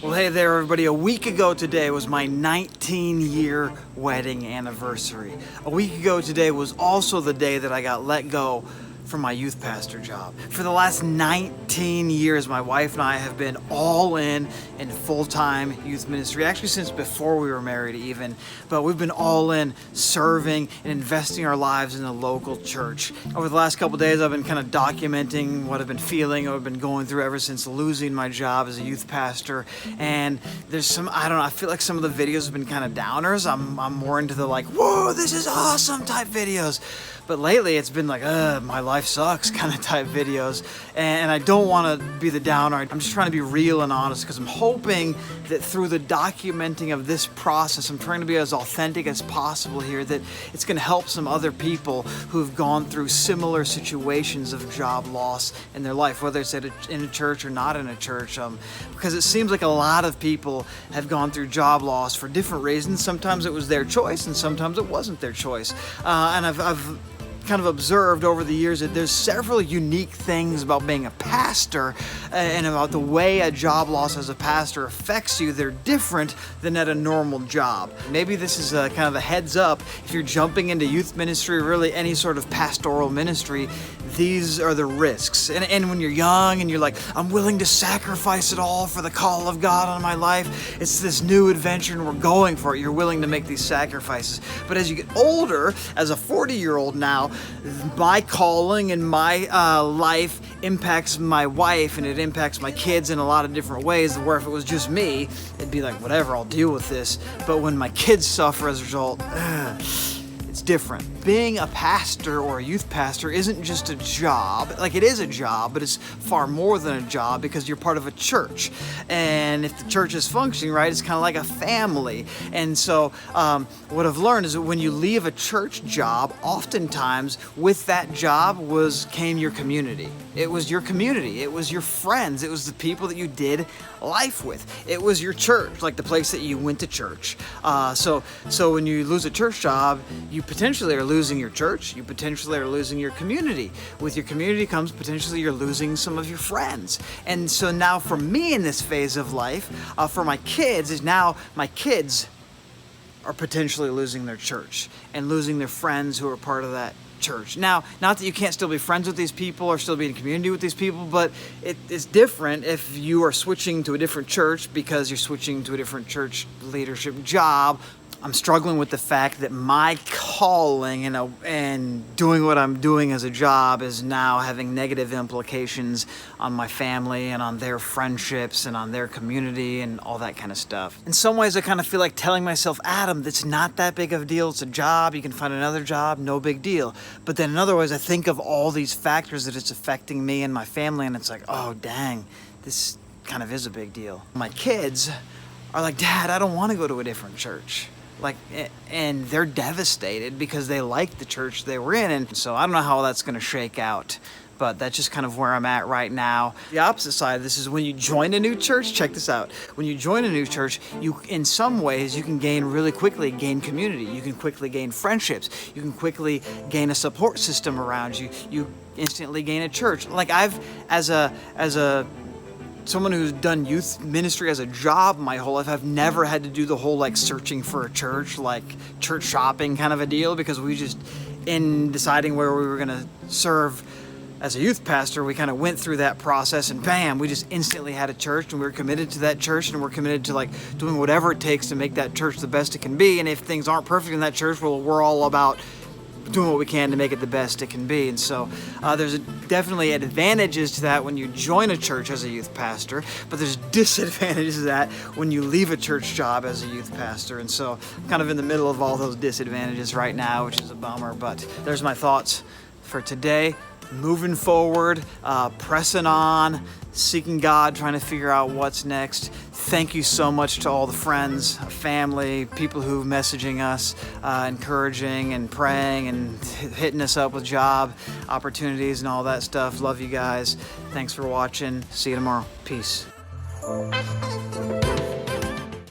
Well, hey there, everybody. A week ago today was my 19-year wedding anniversary. A week ago today was also the day that I got let go from my youth pastor job. For the last 19 years, my wife and I have been all in full-time youth ministry, actually since before we were married even, but we've been all in serving and investing our lives in the local church. Over the last couple days, I've been kind of documenting what I've been feeling, what I've been going through ever since losing my job as a youth pastor, and there's some, I don't know, I feel like some of the videos have been kind of downers. I'm more into the like, whoa, this is awesome type videos. But lately it's been like, my life sucks kind of type videos. And I don't want to be the downer. I'm just trying to be real and honest because I'm hoping that through the documenting of this process, I'm trying to be as authentic as possible here, that it's going to help some other people who've gone through similar situations of job loss in their life, whether it's in a church or not in a church. Because it seems like a lot of people have gone through job loss for different reasons. Sometimes it was their choice and sometimes it wasn't their choice. And I've kind of observed over the years that there's several unique things about being a pastor and about the way a job loss as a pastor affects you. They're different than at a normal job. Maybe this is kind of a heads up if you're jumping into youth ministry, or really any sort of pastoral ministry. These are the risks. And when you're young and you're like, I'm willing to sacrifice it all for the call of God on my life, it's this new adventure and we're going for it. You're willing to make these sacrifices. But as you get older, as a 40-year-old now, my calling and my life impacts my wife and it impacts my kids in a lot of different ways, where if it was just me, it'd be like, whatever, I'll deal with this. But when my kids suffer as a result, it's different. Being a pastor or a youth pastor isn't just a job. Like, it is a job, but it's far more than a job because you're part of a church. And if the church is functioning right, it's kind of like a family. And so what I've learned is that when you leave a church job, oftentimes with that job came your community. It was your community. It was your friends. It was the people that you did life with. It was your church, like the place that you went to church. So when you lose a church job, you potentially are losing your church. You potentially are losing your community. With your community comes potentially you're losing some of your friends. And so now for me in this phase of life, for my kids, is now my kids are potentially losing their church and losing their friends who are part of that church. Now, not that you can't still be friends with these people or still be in community with these people, but it's different if you are switching to a different church because you're switching to a different church leadership job. I'm struggling with the fact that my calling and doing what I'm doing as a job is now having negative implications on my family and on their friendships and on their community and all that kind of stuff. In some ways, I kind of feel like telling myself, Adam, that's not that big of a deal. It's a job. You can find another job. No big deal. But then in other ways, I think of all these factors that it's affecting me and my family, and it's like, oh, dang, this kind of is a big deal. My kids are like, Dad, I don't want to go to a different church. And they're devastated because they like the church they were in. And so I don't know how that's going to shake out, but that's just kind of where I'm at right now. The opposite side of this is when you join a new church, check this out. When you join a new church, in some ways, you can really quickly gain community. You can quickly gain friendships. You can quickly gain a support system around you. You instantly gain a church. Like as someone who's done youth ministry as a job my whole life, I've never had to do the whole searching for a church, church shopping kind of a deal, because we just, in deciding where we were going to serve as a youth pastor, we kind of went through that process and bam, we just instantly had a church and we were committed to that church and we're committed to doing whatever it takes to make that church the best it can be. And if things aren't perfect in that church, well, we're all about doing what we can to make it the best it can be. And so there's definitely advantages to that when you join a church as a youth pastor, but there's disadvantages to that when you leave a church job as a youth pastor. And so I'm kind of in the middle of all those disadvantages right now, which is a bummer, but there's my thoughts for today. Moving forward, pressing on, seeking God, trying to figure out what's next. Thank you so much to all the friends, family, people who are messaging us, encouraging and praying and hitting us up with job opportunities and all that stuff. Love you guys. Thanks for watching. See you tomorrow. Peace.